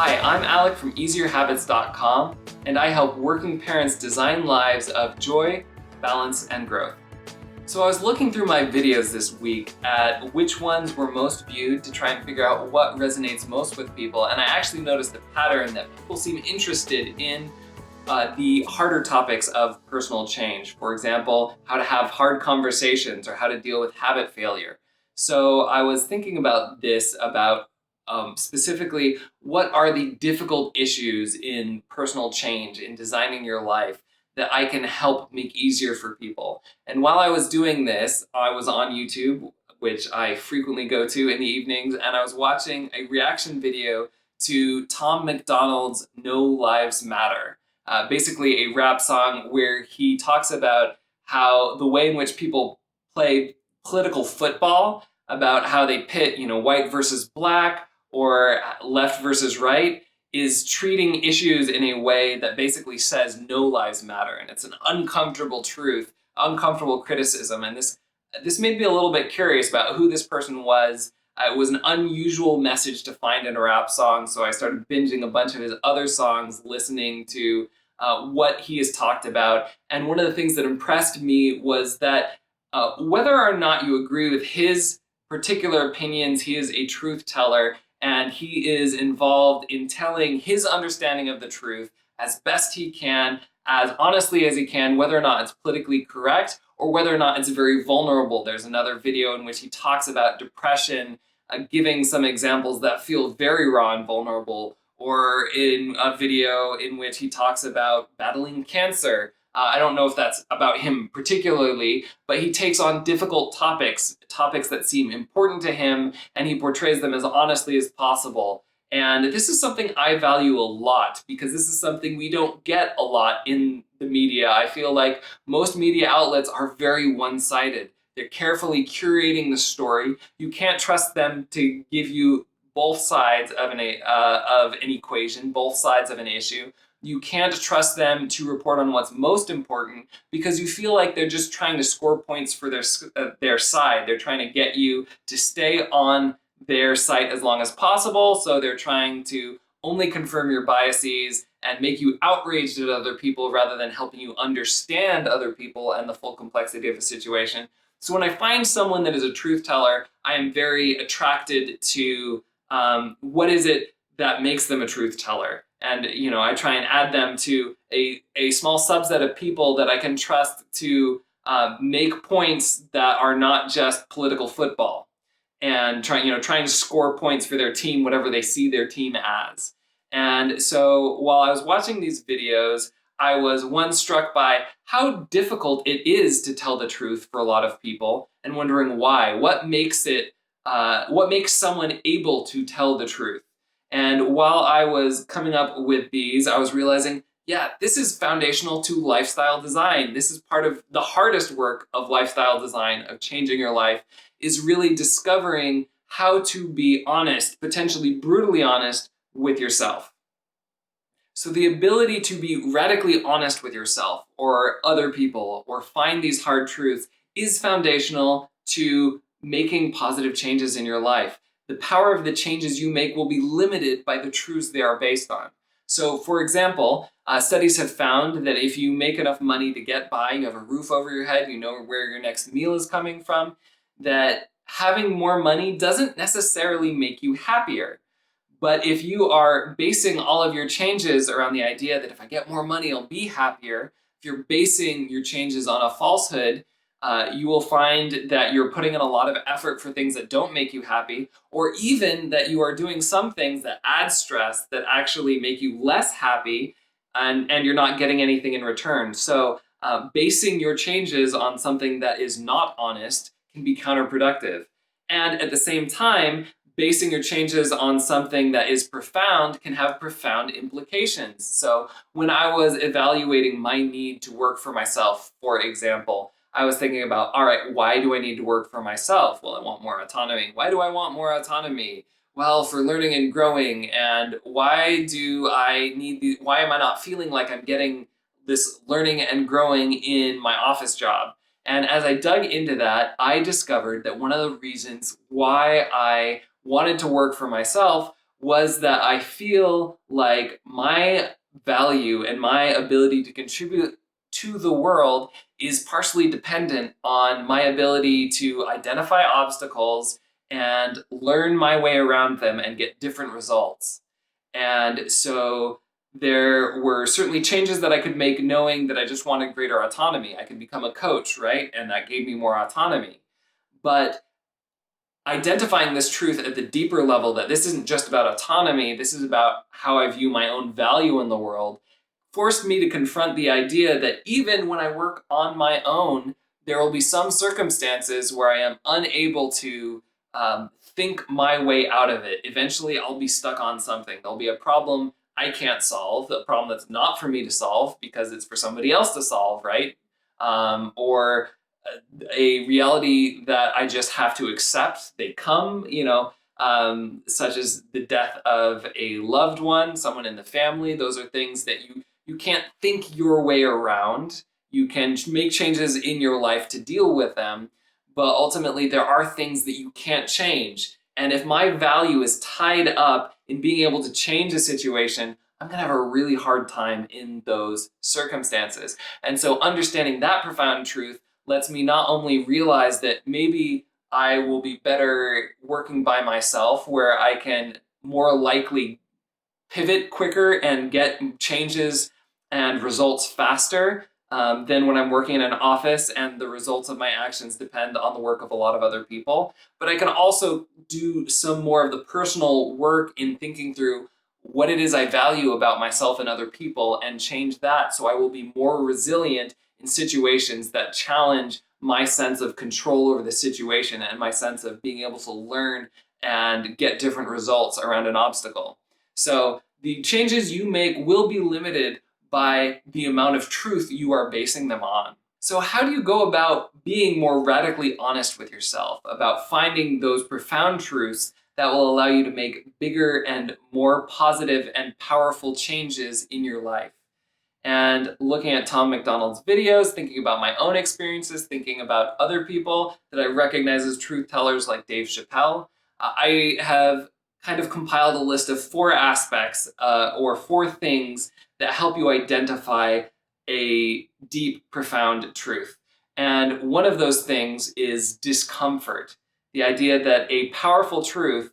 Hi, I'm Alec from EasierHabits.com, and I help working parents design lives of joy, balance, and growth. So I was looking through my videos this week at which ones were most viewed to try and figure out what resonates most with people, and I actually noticed a pattern that people seem interested in the harder topics of personal change. For example, how to have hard conversations or how to deal with habit failure. So I was thinking about this, about specifically what are the difficult issues in personal change, in designing your life, that I can help make easier for people. And while I was doing this, I was on YouTube, which I frequently go to in the evenings, and I was watching a reaction video to Tom MacDonald's No Lives Matter. Basically a rap song where he talks about how the way in which people play political football, about how they pit, white versus black or left versus right, is treating issues in a way that basically says no lives matter. And it's an uncomfortable truth, uncomfortable criticism. And this made me a little bit curious about who this person was. It was an unusual message to find in a rap song, so I started binging a bunch of his other songs, listening to what he has talked about. And one of the things that impressed me was that whether or not you agree with his particular opinions, he is a truth teller, and he is involved in telling his understanding of the truth as best he can, as honestly as he can, whether or not it's politically correct or whether or not it's very vulnerable. There's another video in which he talks about depression, giving some examples that feel very raw and vulnerable, or in a video in which he talks about battling cancer. I don't know if that's about him particularly, but he takes on difficult topics that seem important to him, and he portrays them as honestly as possible. And this is something I value a lot because this is something we don't get a lot in the media. I feel like most media outlets are very one-sided. They're carefully curating the story. You can't trust them to give you both sides of an equation, both sides of an issue. You can't trust them to report on what's most important because you feel like they're just trying to score points for their side. They're trying to get you to stay on their site as long as possible. So they're trying to only confirm your biases and make you outraged at other people rather than helping you understand other people and the full complexity of a situation. So when I find someone that is a truth teller, I am very attracted to what is it that makes them a truth teller. And I try and add them to a small subset of people that I can trust to make points that are not just political football, and trying to score points for their team, whatever they see their team as. And so while I was watching these videos, I was struck by how difficult it is to tell the truth for a lot of people, and wondering why. What makes someone able to tell the truth? And while I was coming up with these, I was realizing, yeah, this is foundational to lifestyle design. This is part of the hardest work of lifestyle design, of changing your life, is really discovering how to be honest, potentially brutally honest, with yourself. So the ability to be radically honest with yourself or other people or find these hard truths is foundational to making positive changes in your life. The power of the changes you make will be limited by the truths they are based on. So, for example, studies have found that if you make enough money to get by, you have a roof over your head, you know where your next meal is coming from, that having more money doesn't necessarily make you happier. But if you are basing all of your changes around the idea that if I get more money, I'll be happier, if you're basing your changes on a falsehood, you will find that you're putting in a lot of effort for things that don't make you happy, or even that you are doing some things that add stress that actually make you less happy, and you're not getting anything in return. So basing your changes on something that is not honest can be counterproductive. And at the same time, basing your changes on something that is profound can have profound implications. So when I was evaluating my need to work for myself, for example, I was thinking about, all right, why do I need to work for myself? Well, I want more autonomy. Why do I want more autonomy? Well, for learning and growing. And why am I not feeling like I'm getting this learning and growing in my office job? And as I dug into that, I discovered that one of the reasons why I wanted to work for myself was that I feel like my value and my ability to contribute to the world is partially dependent on my ability to identify obstacles and learn my way around them and get different results. And so there were certainly changes that I could make knowing that I just wanted greater autonomy. I could become a coach, right? And that gave me more autonomy. But identifying this truth at the deeper level, that this isn't just about autonomy, this is about how I view my own value in the world, forced me to confront the idea that even when I work on my own, there will be some circumstances where I am unable to think my way out of it. Eventually, I'll be stuck on something. There'll be a problem I can't solve, a problem that's not for me to solve because it's for somebody else to solve, right? Or a reality that I just have to accept. They come, such as the death of a loved one, someone in the family. Those are things that you can't think your way around. You can make changes in your life to deal with them, but ultimately there are things that you can't change. And if my value is tied up in being able to change a situation, I'm gonna have a really hard time in those circumstances. And so understanding that profound truth lets me not only realize that maybe I will be better working by myself, where I can more likely pivot quicker and get changes and results faster than when I'm working in an office and the results of my actions depend on the work of a lot of other people. But I can also do some more of the personal work in thinking through what it is I value about myself and other people and change that so I will be more resilient in situations that challenge my sense of control over the situation and my sense of being able to learn and get different results around an obstacle. So the changes you make will be limited by the amount of truth you are basing them on. So how do you go about being more radically honest with yourself, about finding those profound truths that will allow you to make bigger and more positive and powerful changes in your life? And looking at Tom MacDonald's videos, thinking about my own experiences, thinking about other people that I recognize as truth tellers like Dave Chappelle, I have kind of compiled a list of 4 aspects or 4 things that help you identify a deep, profound truth. And one of those things is discomfort. The idea that a powerful truth,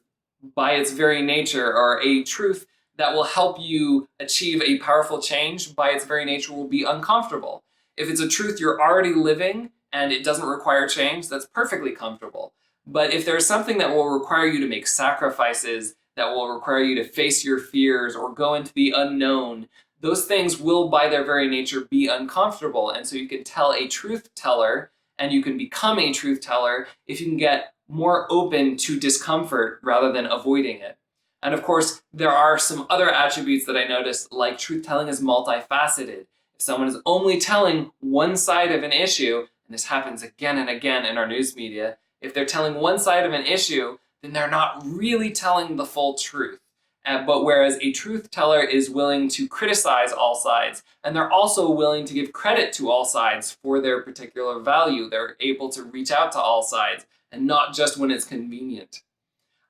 by its very nature, or a truth that will help you achieve a powerful change, by its very nature will be uncomfortable. If it's a truth you're already living and it doesn't require change, that's perfectly comfortable. But if there's something that will require you to make sacrifices, that will require you to face your fears or go into the unknown, those things will by their very nature be uncomfortable. And so you can tell a truth teller and you can become a truth teller if you can get more open to discomfort rather than avoiding it. And of course, there are some other attributes that I noticed, like truth telling is multifaceted. If someone is only telling one side of an issue, and this happens again and again in our news media, if they're telling one side of an issue, then they're not really telling the full truth. But whereas a truth teller is willing to criticize all sides, and they're also willing to give credit to all sides for their particular value, they're able to reach out to all sides, and not just when it's convenient.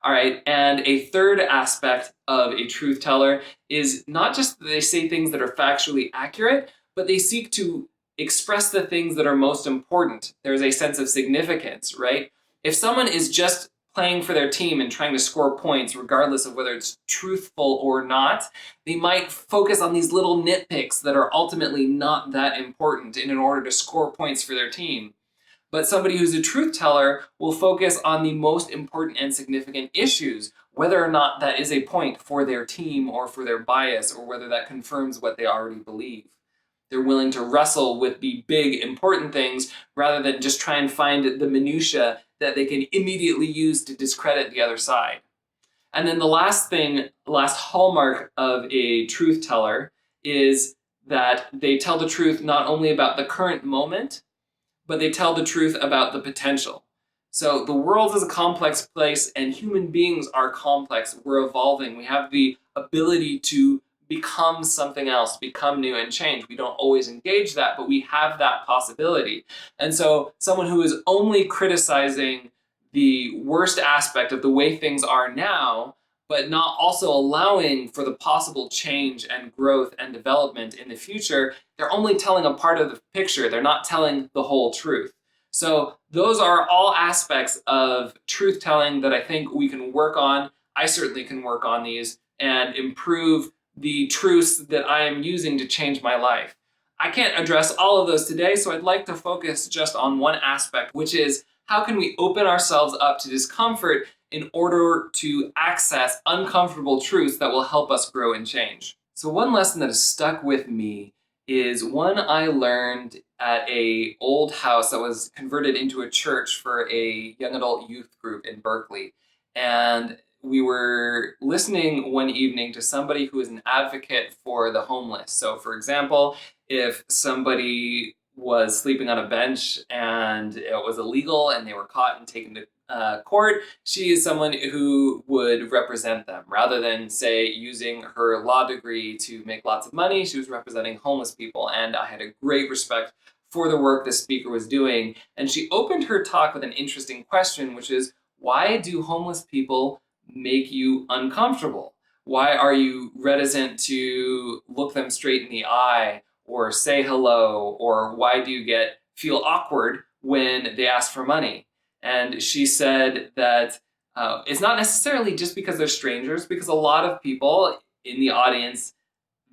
All right, and a third aspect of a truth teller is not just that they say things that are factually accurate, but they seek to express the things that are most important. There's a sense of significance, right? If someone is just playing for their team and trying to score points, regardless of whether it's truthful or not, they might focus on these little nitpicks that are ultimately not that important in order to score points for their team. But somebody who's a truth teller will focus on the most important and significant issues, whether or not that is a point for their team or for their bias, or whether that confirms what they already believe. They're willing to wrestle with the big, important things rather than just try and find the minutia that they can immediately use to discredit the other side. And then the last hallmark of a truth teller is that they tell the truth not only about the current moment, but they tell the truth about the potential. So the world is a complex place and human beings are complex. We're evolving. We have the ability to become something else, become new and change. We don't always engage that, but we have that possibility. And so someone who is only criticizing the worst aspect of the way things are now but not also allowing for the possible change and growth and development in the future, they're only telling a part of the picture. They're not telling the whole truth. So those are all aspects of truth telling that I think we can work on. I certainly can work on these and improve the truths that I am using to change my life. I can't address all of those today, so I'd like to focus just on one aspect, which is how can we open ourselves up to discomfort in order to access uncomfortable truths that will help us grow and change. So one lesson that has stuck with me is one I learned at a old house that was converted into a church for a young adult youth group in Berkeley. And we were listening one evening to somebody who is an advocate for the homeless. So for example, if somebody was sleeping on a bench and it was illegal and they were caught and taken to court, she is someone who would represent them. Rather than, say, using her law degree to make lots of money, she was representing homeless people. And I had a great respect for the work this speaker was doing. And she opened her talk with an interesting question, which is, why do homeless people make you uncomfortable? Why are you reticent to look them straight in the eye or say hello? Or why do you feel awkward when they ask for money? And she said that it's not necessarily just because they're strangers, because a lot of people in the audience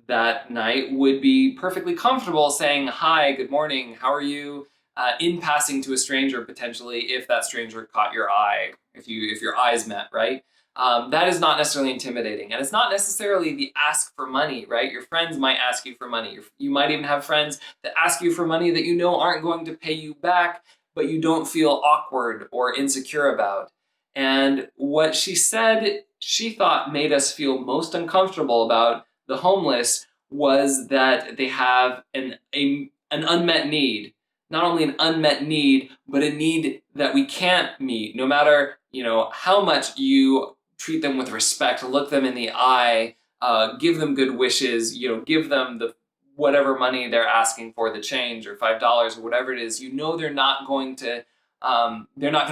that night would be perfectly comfortable saying, hi, good morning, how are you? In passing to a stranger, potentially, if that stranger caught your eye, if your eyes met, right? That is not necessarily intimidating. And it's not necessarily the ask for money, right? Your friends might ask you for money. You might even have friends that ask you for money that you know aren't going to pay you back, but you don't feel awkward or insecure about. And what she said she thought made us feel most uncomfortable about the homeless was that they have an unmet need. Not only an unmet need, but a need that we can't meet, no matter how much you treat them with respect, look them in the eye, give them good wishes, give them the whatever money they're asking for, the change or $5 or whatever it is. They're not going to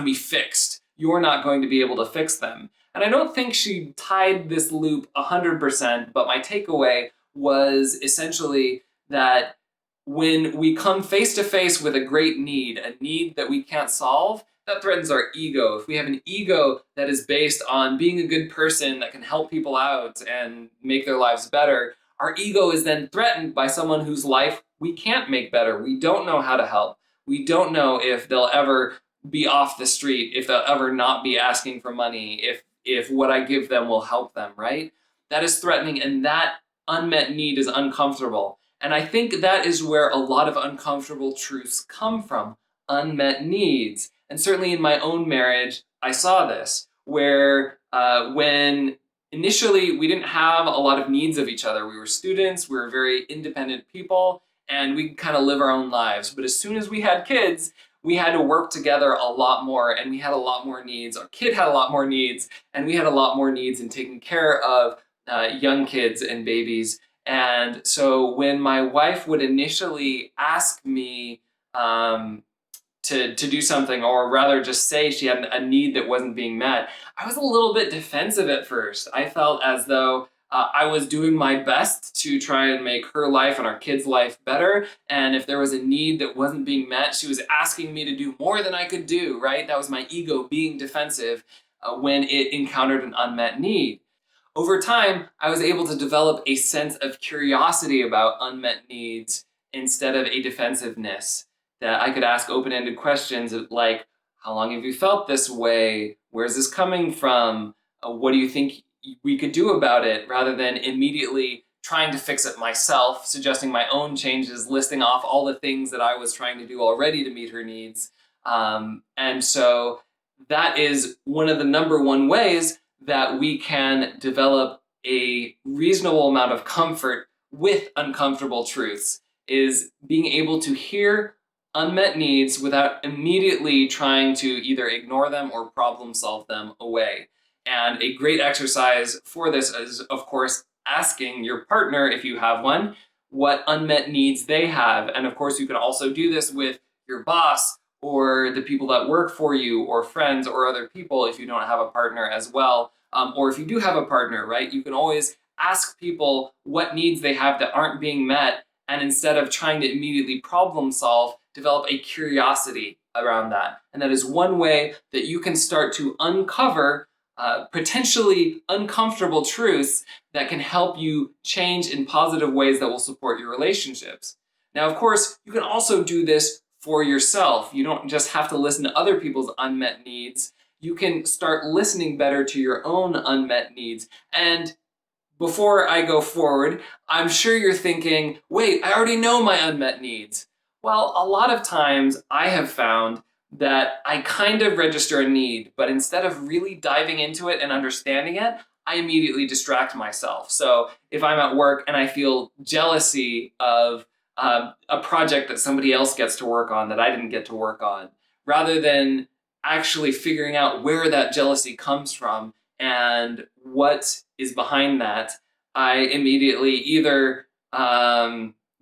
be fixed. You're not going to be able to fix them. And I don't think she tied this loop 100%, but my takeaway was essentially that when we come face to face with a great need, a need that we can't solve, that threatens our ego. If we have an ego that is based on being a good person that can help people out and make their lives better, our ego is then threatened by someone whose life we can't make better. We don't know how to help. We don't know if they'll ever be off the street, if they'll ever not be asking for money, if what I give them will help them, right? That is threatening, and that unmet need is uncomfortable. And I think that is where a lot of uncomfortable truths come from, unmet needs. And certainly in my own marriage, I saw this, where when initially we didn't have a lot of needs of each other. We were students, we were very independent people, and we kind of live our own lives. But as soon as we had kids, we had to work together a lot more, and we had a lot more needs. Our kid had a lot more needs, and we had a lot more needs in taking care of young kids and babies. And so when my wife would initially ask me to do something, or rather just say she had a need that wasn't being met, I was a little bit defensive at first. I felt as though I was doing my best to try and make her life and our kids' life better. And if there was a need that wasn't being met, she was asking me to do more than I could do, right? That was my ego being defensive when it encountered an unmet need. Over time, I was able to develop a sense of curiosity about unmet needs instead of a defensiveness, that I could ask open-ended questions like, how long have you felt this way? Where's this coming from? What do you think we could do about it? Rather than immediately trying to fix it myself, suggesting my own changes, listing off all the things that I was trying to do already to meet her needs. And so that is one of the number one ways that we can develop a reasonable amount of comfort with uncomfortable truths, is being able to hear unmet needs without immediately trying to either ignore them or problem solve them away. And a great exercise for this is, of course, asking your partner, if you have one, what unmet needs they have. And of course, you can also do this with your boss or the people that work for you or friends or other people if you don't have a partner as well. Or if you do have a partner, right, you can always ask people what needs they have that aren't being met. And instead of trying to immediately problem solve, develop a curiosity around that. And that is one way that you can start to uncover potentially uncomfortable truths that can help you change in positive ways that will support your relationships. Now, of course, you can also do this for yourself. You don't just have to listen to other people's unmet needs. You can start listening better to your own unmet needs. And before I go forward, I'm sure you're thinking, wait, I already know my unmet needs. Well, a lot of times I have found that I kind of register a need, but instead of really diving into it and understanding it, I immediately distract myself. So if I'm at work and I feel jealousy of a project that somebody else gets to work on that I didn't get to work on, rather than actually figuring out where that jealousy comes from and what is behind that, I immediately either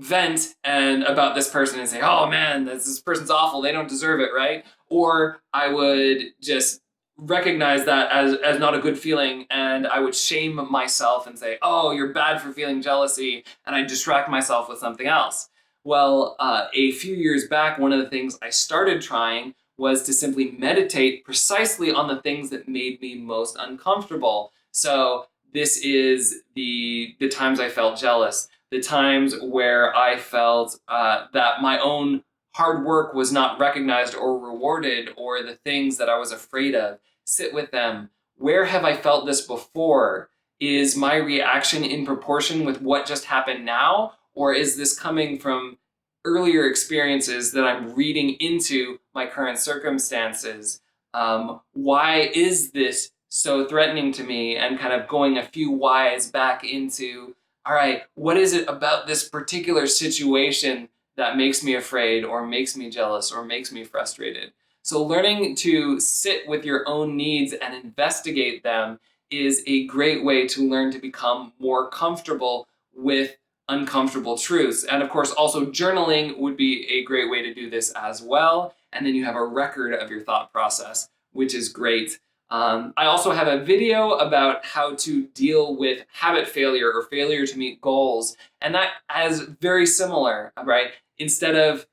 vent and about this person and say, oh man, this person's awful, they don't deserve it, right? Or I would just recognize that as not a good feeling, and I would shame myself and say, oh, you're bad for feeling jealousy, and I distract myself with something else. Well, a few years back, one of the things I started trying was to simply meditate precisely on the things that made me most uncomfortable. So this is the times I felt jealous, the times where I felt that my own hard work was not recognized or rewarded, or the things that I was afraid of. Sit with them. Where have I felt this before? Is my reaction in proportion with what just happened now? Or is this coming from earlier experiences that I'm reading into my current circumstances? Why is this so threatening to me? And kind of going a few whys back into, all right, what is it about this particular situation that makes me afraid or makes me jealous or makes me frustrated? So learning to sit with your own needs and investigate them is a great way to learn to become more comfortable with uncomfortable truths. And of course, also journaling would be a great way to do this as well. And then you have a record of your thought process, which is great. I also have a video about how to deal with habit failure or failure to meet goals. And that is very similar, right? Instead of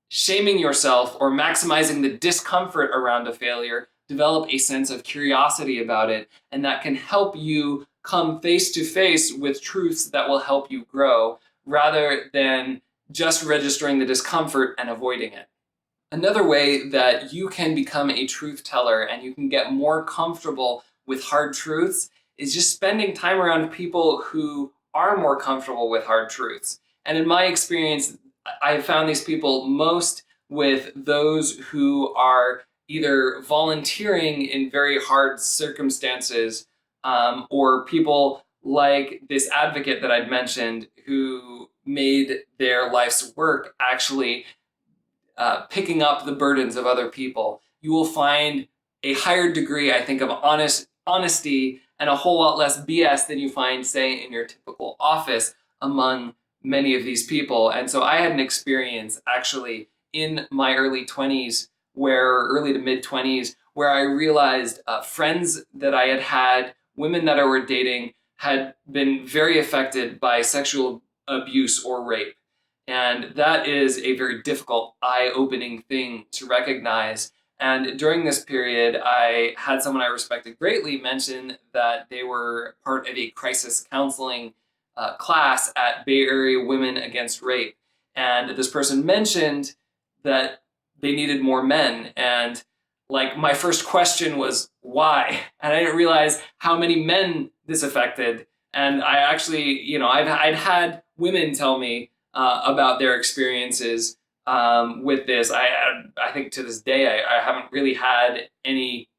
shaming yourself or maximizing the discomfort around a failure, develop a sense of curiosity about it. And that can help you come face to face with truths that will help you grow, rather than just registering the discomfort and avoiding it. Another way that you can become a truth teller and you can get more comfortable with hard truths is just spending time around people who are more comfortable with hard truths. And in my experience, I've found these people most with those who are either volunteering in very hard circumstances, or people like this advocate that I'd mentioned who made their life's work actually picking up the burdens of other people. You will find a higher degree, I think, of honesty and a whole lot less BS than you find, say, in your typical office among many of these people. And so I had an experience actually in my early to mid 20s, where I realized friends that I had, women that I were dating, had been very affected by sexual abuse or rape. And that is a very difficult, eye-opening thing to recognize. And during this period, I had someone I respected greatly mention that they were part of a crisis counseling class at Bay Area Women Against Rape. And this person mentioned that they needed more men. And like my first question was, why? And I didn't realize how many men this affected. And I actually, I'd had women tell me about their experiences with this. I think to this day, I haven't really had any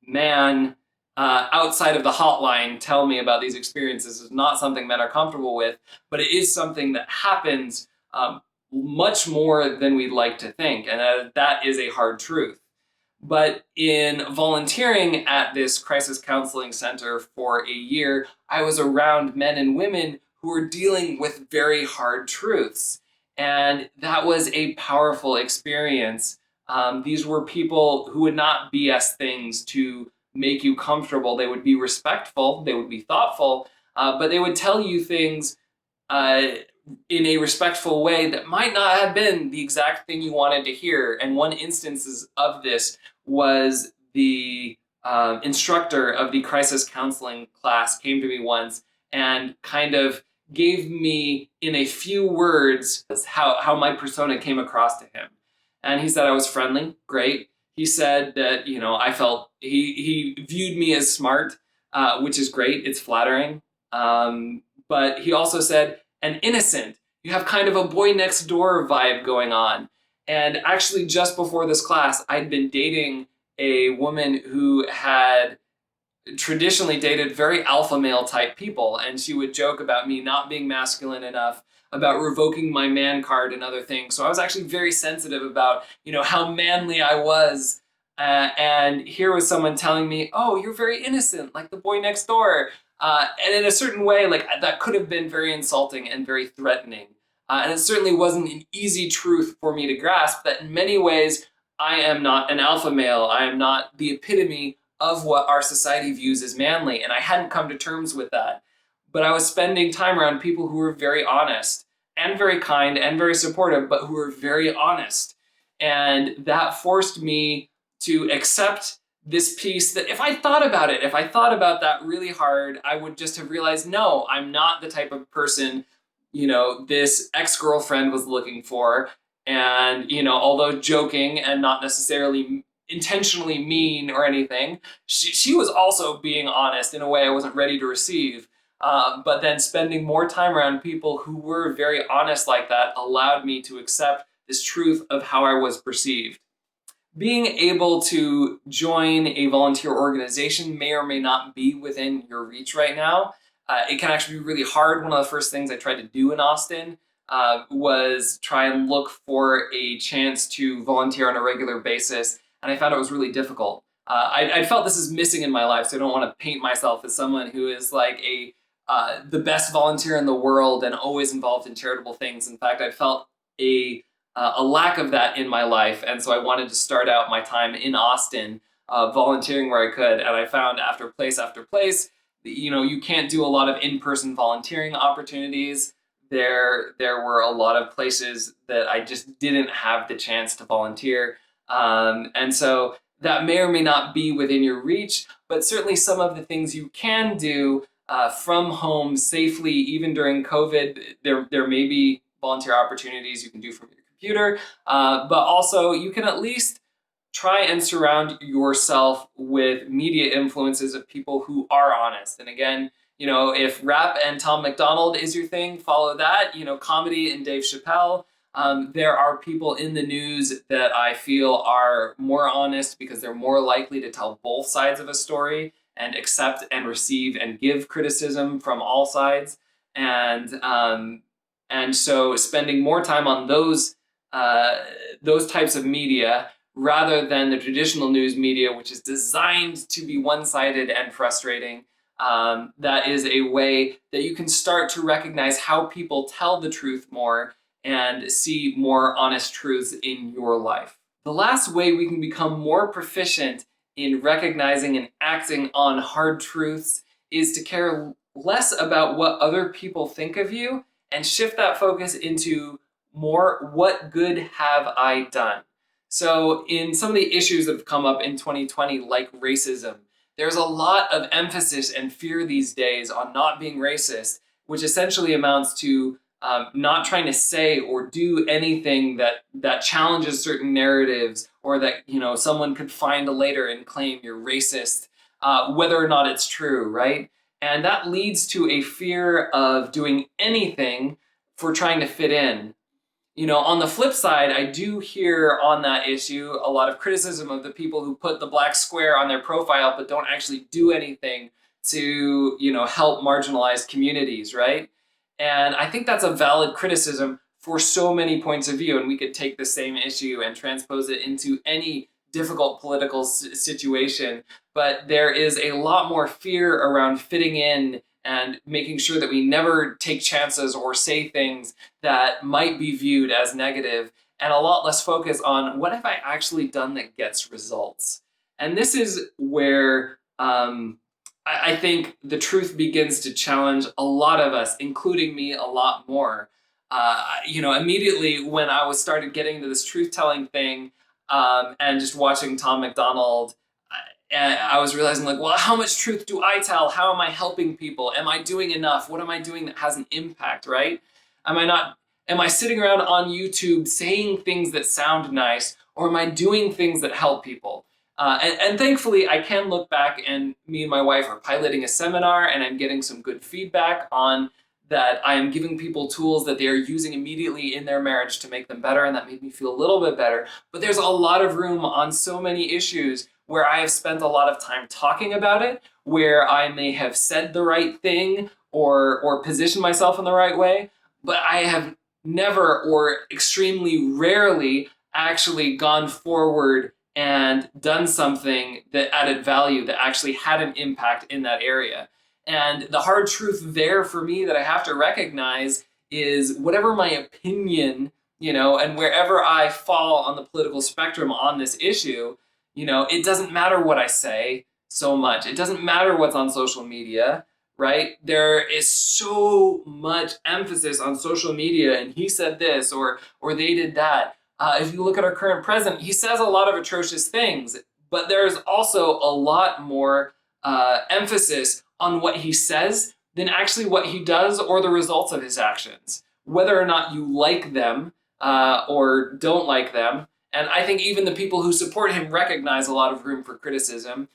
man outside of the hotline tell me about these experiences. It's not something men are comfortable with, but it is something that happens much more than we'd like to think. And that is a hard truth. But in volunteering at this crisis counseling center for a year, I was around men and women who were dealing with very hard truths. And that was a powerful experience. These were people who would not BS things to make you comfortable. They would be respectful, they would be thoughtful, but they would tell you things uh, in a respectful way that might not have been the exact thing you wanted to hear. And one instance of this was the instructor of the crisis counseling class came to me once and kind of gave me in a few words how my persona came across to him. And he said I was friendly, great. He said that, I felt he viewed me as smart, which is great. It's flattering. But he also said, and innocent. You have kind of a boy next door vibe going on. And actually, just before this class, I'd been dating a woman who had traditionally dated very alpha male type people, and she would joke about me not being masculine enough, about revoking my man card and other things. So I was actually very sensitive about, how manly I was. And here was someone telling me, "Oh, you're very innocent, like the boy next door." And in a certain way, like that could have been very insulting and very threatening. And it certainly wasn't an easy truth for me to grasp that in many ways, I am not an alpha male. I am not the epitome of what our society views as manly. And I hadn't come to terms with that. But I was spending time around people who were very honest and very kind and very supportive, but who were very honest. And that forced me to accept this piece that if I thought about it, if I thought about that really hard, I would just have realized, no, I'm not the type of person, this ex-girlfriend was looking for. And, although joking and not necessarily intentionally mean or anything, she was also being honest in a way I wasn't ready to receive. But then spending more time around people who were very honest like that allowed me to accept this truth of how I was perceived. Being able to join a volunteer organization may or may not be within your reach right now. It can actually be really hard. One of the first things I tried to do in Austin was try and look for a chance to volunteer on a regular basis, and I found it was really difficult. I felt this is missing in my life, so I don't want to paint myself as someone who is like the best volunteer in the world and always involved in charitable things. In fact, I felt a lack of that in my life, and so I wanted to start out my time in Austin volunteering where I could, and I found after place, you can't do a lot of in-person volunteering opportunities. There were a lot of places that I just didn't have the chance to volunteer. And so that may or may not be within your reach, but certainly some of the things you can do from home safely, even during COVID, there may be volunteer opportunities you can do from your computer, but also you can at least try and surround yourself with media influences of people who are honest. And again, if rap and Tom MacDonald is your thing, follow that. Comedy and Dave Chappelle. There are people in the news that I feel are more honest because they're more likely to tell both sides of a story and accept and receive and give criticism from all sides. And so spending more time on those types of media rather than the traditional news media, which is designed to be one-sided and frustrating. That is a way that you can start to recognize how people tell the truth more and see more honest truths in your life. The last way we can become more proficient in recognizing and acting on hard truths is to care less about what other people think of you and shift that focus into more, what good have I done? So in some of the issues that have come up in 2020, like racism, there's a lot of emphasis and fear these days on not being racist, which essentially amounts to not trying to say or do anything that challenges certain narratives, or that someone could find later and claim you're racist, whether or not it's true, right? And that leads to a fear of doing anything for trying to fit in. On the flip side, I do hear on that issue a lot of criticism of the people who put the black square on their profile but don't actually do anything to, help marginalized communities, right? And I think that's a valid criticism for so many points of view, and we could take the same issue and transpose it into any difficult political situation. But there is a lot more fear around fitting in and making sure that we never take chances or say things that might be viewed as negative, and a lot less focus on what have I actually done that gets results. And this is where I think the truth begins to challenge a lot of us, including me, a lot more. Immediately when I was started getting into this truth telling thing, and just watching Tom McDonald, I was realizing, like, well, how much truth do I tell? How am I helping people? Am I doing enough? What am I doing that has an impact, right? Am I not? Am I sitting around on YouTube saying things that sound nice, or am I doing things that help people? And thankfully, I can look back, and me and my wife are piloting a seminar, and I'm getting some good feedback on that. I am giving people tools that they are using immediately in their marriage to make them better, and that made me feel a little bit better. But there's a lot of room on so many issues where I have spent a lot of time talking about it, where I may have said the right thing or positioned myself in the right way, but I have never, or extremely rarely, actually gone forward and done something that added value, that actually had an impact in that area. And the hard truth there for me that I have to recognize is, whatever my opinion, and wherever I fall on the political spectrum on this issue, it doesn't matter what I say so much. It doesn't matter what's on social media, right? There is so much emphasis on social media, and he said this, or they did that. If you look at our current president, he says a lot of atrocious things, but there's also a lot more emphasis on what he says than actually what he does or the results of his actions, whether or not you like them or don't like them. And I think even the people who support him recognize a lot of room for criticism.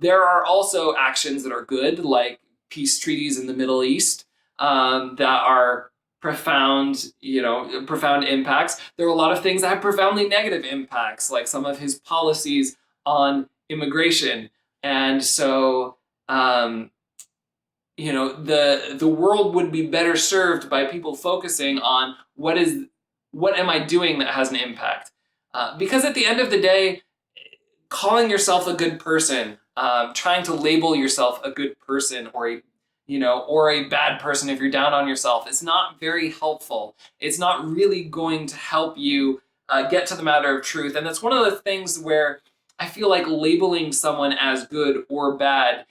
There are also actions that are good, like peace treaties in the Middle East, that are profound impacts. There are a lot of things that have profoundly negative impacts, like some of his policies on immigration. And so, the world would be better served by people focusing on what am I doing that has an impact? Because at the end of the day, calling yourself a good person, trying to label yourself a good person or a bad person if you're down on yourself, is not very helpful. It's not really going to help you get to the matter of truth. And that's one of the things where I feel like labeling someone as good or bad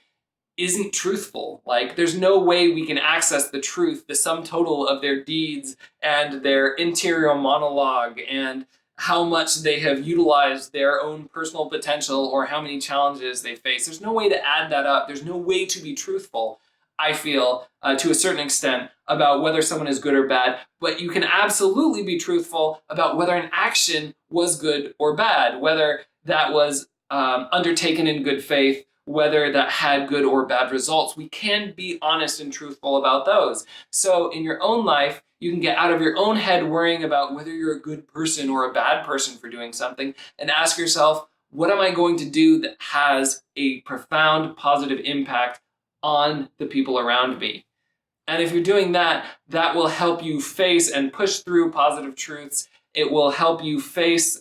isn't truthful. Like, there's no way we can access the truth, the sum total of their deeds and their interior monologue and how much they have utilized their own personal potential or how many challenges they face. There's no way to add that up. There's no way to be truthful, I feel, to a certain extent, about whether someone is good or bad. But you can absolutely be truthful about whether an action was good or bad, whether that was undertaken in good faith, whether that had good or bad results. We can be honest and truthful about those. So in your own life, you can get out of your own head worrying about whether you're a good person or a bad person for doing something, and ask yourself, what am I going to do that has a profound positive impact on the people around me? And if you're doing that, that will help you face and push through positive truths. It will help you face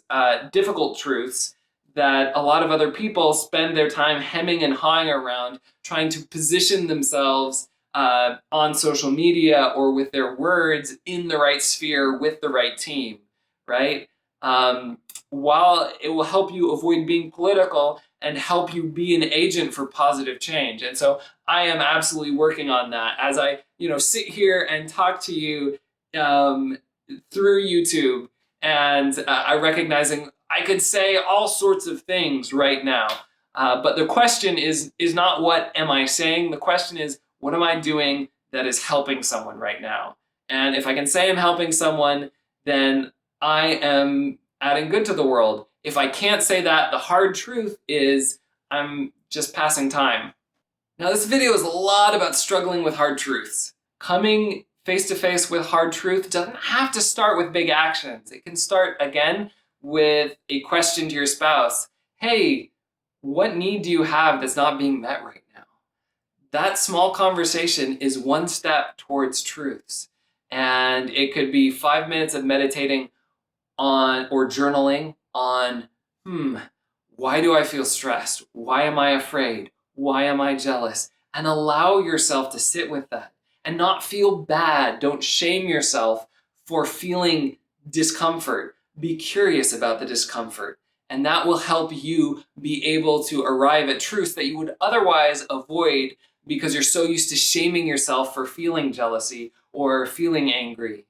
difficult truths that a lot of other people spend their time hemming and hawing around, trying to position themselves on social media or with their words in the right sphere with the right team, right? While it will help you avoid being political and help you be an agent for positive change. And so I am absolutely working on that as I, sit here and talk to you through YouTube, and I recognizing I could say all sorts of things right now, but the question is not what am I saying? The question is, what am I doing that is helping someone right now? And if I can say I'm helping someone, then I am adding good to the world. If I can't say that, the hard truth is I'm just passing time. Now, this video is a lot about struggling with hard truths. Coming face to face with hard truth doesn't have to start with big actions. It can start, again, with a question to your spouse. Hey, what need do you have that's not being met right now? That small conversation is one step towards truths. And it could be 5 minutes of meditating on or journaling on, why do I feel stressed? Why am I afraid? Why am I jealous? And allow yourself to sit with that and not feel bad. Don't shame yourself for feeling discomfort. Be curious about the discomfort And that will help you be able to arrive at truths that you would otherwise avoid because you're so used to shaming yourself for feeling jealousy or feeling angry.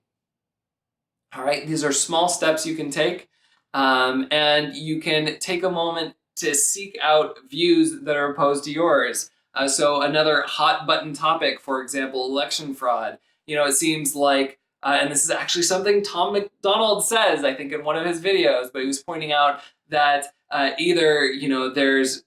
All right, these are small steps you can take, and you can take a moment to seek out views that are opposed to yours. So another hot button topic, for example, election fraud. It seems like, and this is actually something Tom MacDonald says, I think in one of his videos, but he was pointing out that either, there's,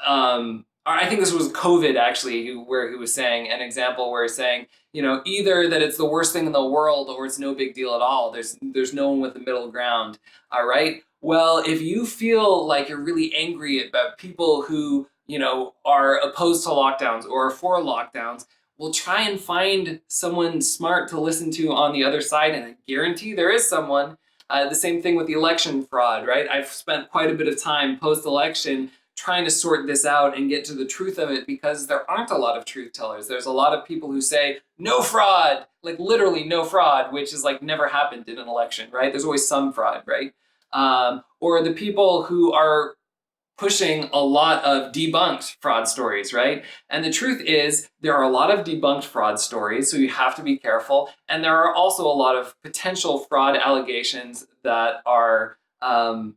or I think this was COVID actually, where he was saying an example where he's saying, either that it's the worst thing in the world or it's no big deal at all. There's no one with the middle ground. All right. Well, if you feel like you're really angry about people who, are opposed to lockdowns or for lockdowns, we'll try and find someone smart to listen to on the other side. And I guarantee there is someone. The same thing with the election fraud, right? I've spent quite a bit of time post-election trying to sort this out and get to the truth of it because there aren't a lot of truth tellers. There's a lot of people who say, no fraud, like literally no fraud, which is like never happened in an election, right? There's always some fraud, right? Or the people who are pushing a lot of debunked fraud stories, right? And the truth is there are a lot of debunked fraud stories, so you have to be careful. And there are also a lot of potential fraud allegations that are not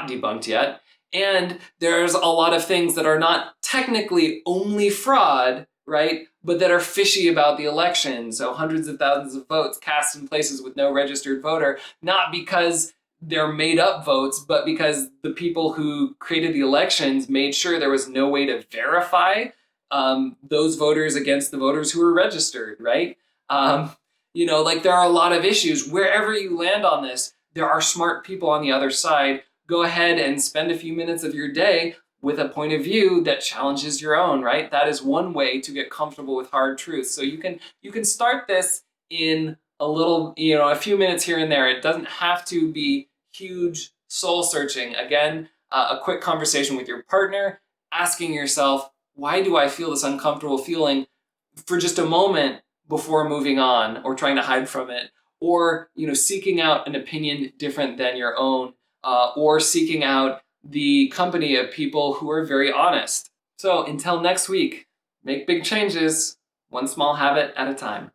debunked yet. And there's a lot of things that are not technically only fraud, right? But that are fishy about the election. So hundreds of thousands of votes cast in places with no registered voter, not because they're made up votes, but because the people who created the elections made sure there was no way to verify those voters against the voters who were registered, right? Like there are a lot of issues. Wherever you land on this, there are smart people on the other side. Go ahead and spend a few minutes of your day with a point of view that challenges your own, right? That is one way to get comfortable with hard truths. So you can start this in a little, a few minutes here and there. It doesn't have to be huge soul searching. Again, a quick conversation with your partner, asking yourself, why do I feel this uncomfortable feeling for just a moment before moving on or trying to hide from it? Or, seeking out an opinion different than your own, or seeking out the company of people who are very honest. So until next week, make big changes, one small habit at a time.